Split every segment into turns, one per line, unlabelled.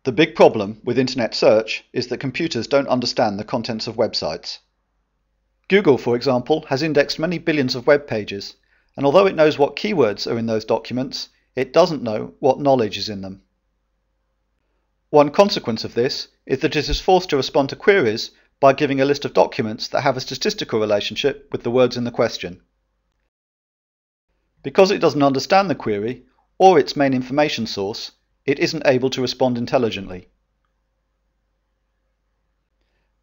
The big problem with internet search is that computers don't understand the contents of websites. Google, for example, has indexed many billions of web pages, and although it knows what keywords are in those documents, it doesn't know what knowledge is in them. One consequence of this is that it is forced to respond to queries by giving a list of documents that have a statistical relationship with the words in the question. Because it doesn't understand the query, or its main information source, it isn't able to respond intelligently.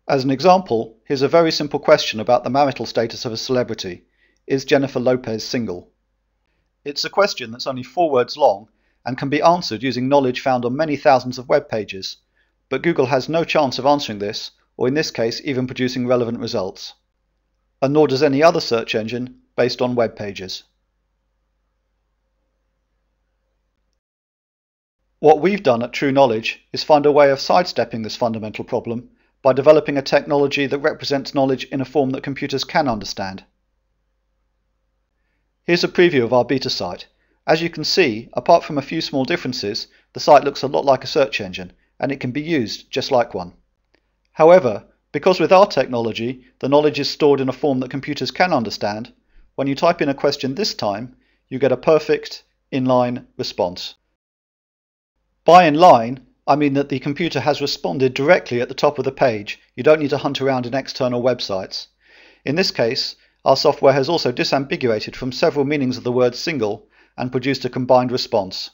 As an example, here's a very simple question about the marital status of a celebrity. Is Jennifer Lopez single? It's a question that's only 4 words long and can be answered using knowledge found on many thousands of web pages, but Google has no chance of answering this, or in this case even producing relevant results. And nor does any other search engine based on web pages. What we've done at True Knowledge is find a way of sidestepping this fundamental problem by developing a technology that represents knowledge in a form that computers can understand. Here's a preview of our beta site. As you can see, apart from a few small differences, the site looks a lot like a search engine, and it can be used just like one. However, because with our technology, the knowledge is stored in a form that computers can understand, when you type in a question this time, you get a perfect inline response. By inline, I mean that the computer has responded directly at the top of the page. You don't need to hunt around in external websites. In this case, our software has also disambiguated from several meanings of the word single and produced a combined response.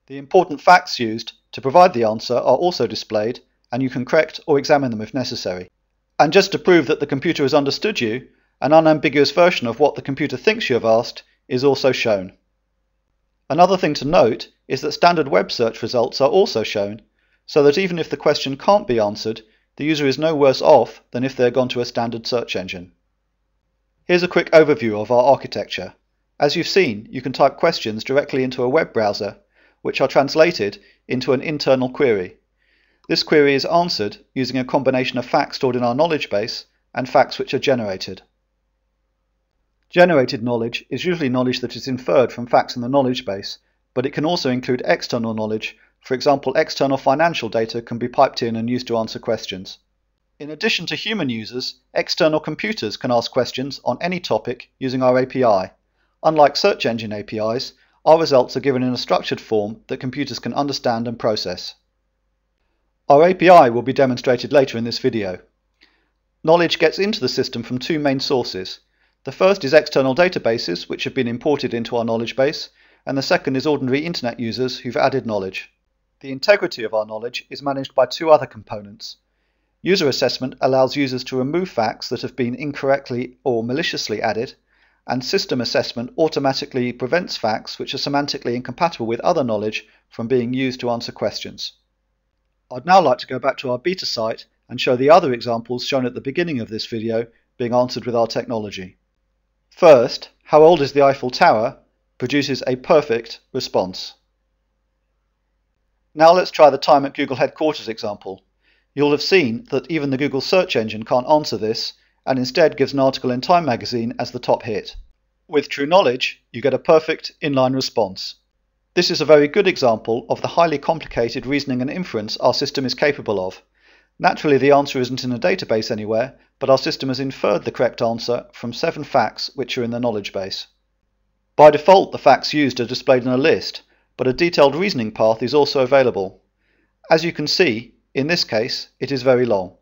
The important facts used to provide the answer are also displayed, and you can correct or examine them if necessary. And just to prove that the computer has understood you, an unambiguous version of what the computer thinks you have asked is also shown. Another thing to note is that standard web search results are also shown, so that even if the question can't be answered, the user is no worse off than if they had gone to a standard search engine. Here's a quick overview of our architecture. As you've seen, you can type questions directly into a web browser, which are translated into an internal query. This query is answered using a combination of facts stored in our knowledge base and facts which are generated. Generated knowledge is usually knowledge that is inferred from facts in the knowledge base, but it can also include external knowledge. For example, external financial data can be piped in and used to answer questions. In addition to human users, external computers can ask questions on any topic using our API. Unlike search engine APIs, our results are given in a structured form that computers can understand and process. Our API will be demonstrated later in this video. Knowledge gets into the system from 2 main sources. The first is external databases which have been imported into our knowledge base, and the second is ordinary internet users who've added knowledge. The integrity of our knowledge is managed by 2 other components. User assessment allows users to remove facts that have been incorrectly or maliciously added, and system assessment automatically prevents facts which are semantically incompatible with other knowledge from being used to answer questions. I'd now like to go back to our beta site and show the other examples shown at the beginning of this video being answered with our technology. First, how old is the Eiffel Tower produces a perfect response. Now let's try the time at Google headquarters example. You'll have seen that even the Google search engine can't answer this, and instead gives an article in Time magazine as the top hit. With True Knowledge, you get a perfect inline response. This is a very good example of the highly complicated reasoning and inference our system is capable of. Naturally, the answer isn't in a database anywhere, but our system has inferred the correct answer from 7 facts which are in the knowledge base. By default, the facts used are displayed in a list, but a detailed reasoning path is also available. As you can see, in this case, it is very long.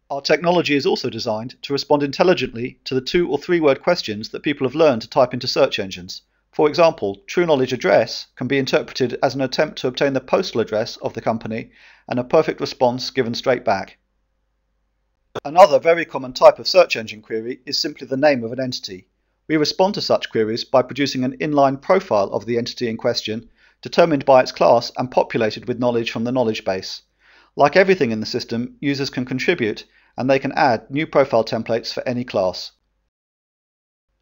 Our technology is also designed to respond intelligently to the 2 or 3 word questions that people have learned to type into search engines. For example, True Knowledge address can be interpreted as an attempt to obtain the postal address of the company and a perfect response given straight back. Another very common type of search engine query is simply the name of an entity. We respond to such queries by producing an inline profile of the entity in question, determined by its class and populated with knowledge from the knowledge base. Like everything in the system, users can contribute, and they can add new profile templates for any class.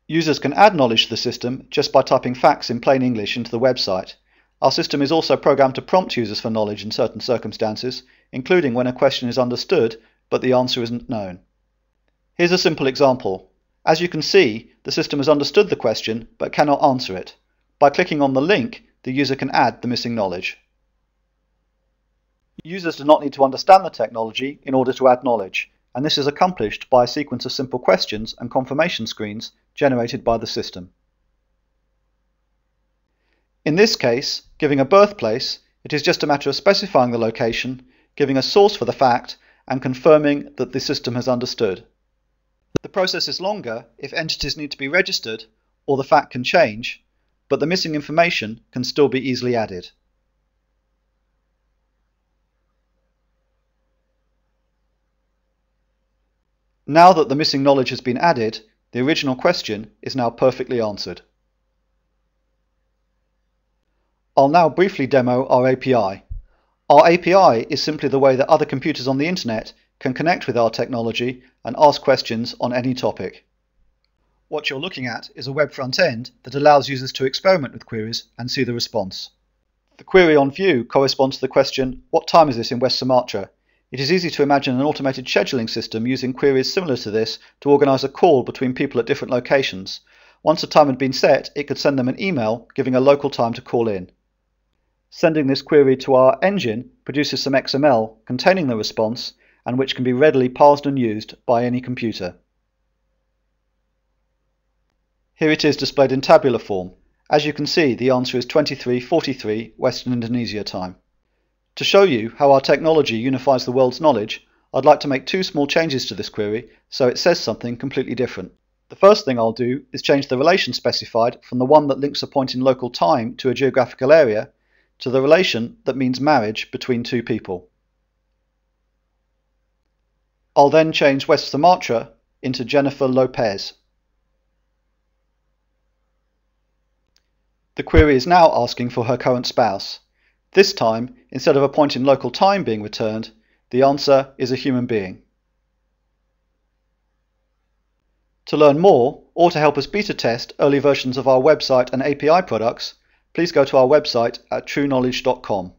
Users can add knowledge to the system just by typing facts in plain English into the website. Our system is also programmed to prompt users for knowledge in certain circumstances, including when a question is understood but the answer isn't known. Here's a simple example. As you can see, the system has understood the question but cannot answer it. By clicking on the link, the user can add the missing knowledge. Users do not need to understand the technology in order to add knowledge, and this is accomplished by a sequence of simple questions and confirmation screens generated by the system. In this case, giving a birthplace, it is just a matter of specifying the location, giving a source for the fact, and confirming that the system has understood. The process is longer if entities need to be registered or the fact can change, but the missing information can still be easily added. Now that the missing knowledge has been added, the original question is now perfectly answered. I'll now briefly demo our API. Our API is simply the way that other computers on the internet can connect with our technology and ask questions on any topic. What you're looking at is a web front end that allows users to experiment with queries and see the response. The query on view corresponds to the question, "What time is it in West Sumatra?" It is easy to imagine an automated scheduling system using queries similar to this to organise a call between people at different locations. Once a time had been set, it could send them an email giving a local time to call in. Sending this query to our engine produces some XML containing the response and which can be readily parsed and used by any computer. Here it is displayed in tabular form. As you can see, the answer is 23:43 Western Indonesia time. To show you how our technology unifies the world's knowledge, I'd like to make two small changes to this query so it says something completely different. The first thing I'll do is change the relation specified from the one that links a point in local time to a geographical area to the relation that means marriage between two people. I'll then change West Sumatra into Jennifer Lopez. The query is now asking for her current spouse. This time, instead of a point in local time being returned, the answer is a human being. To learn more, or to help us beta test early versions of our website and API products, please go to our website at TrueKnowledge.com.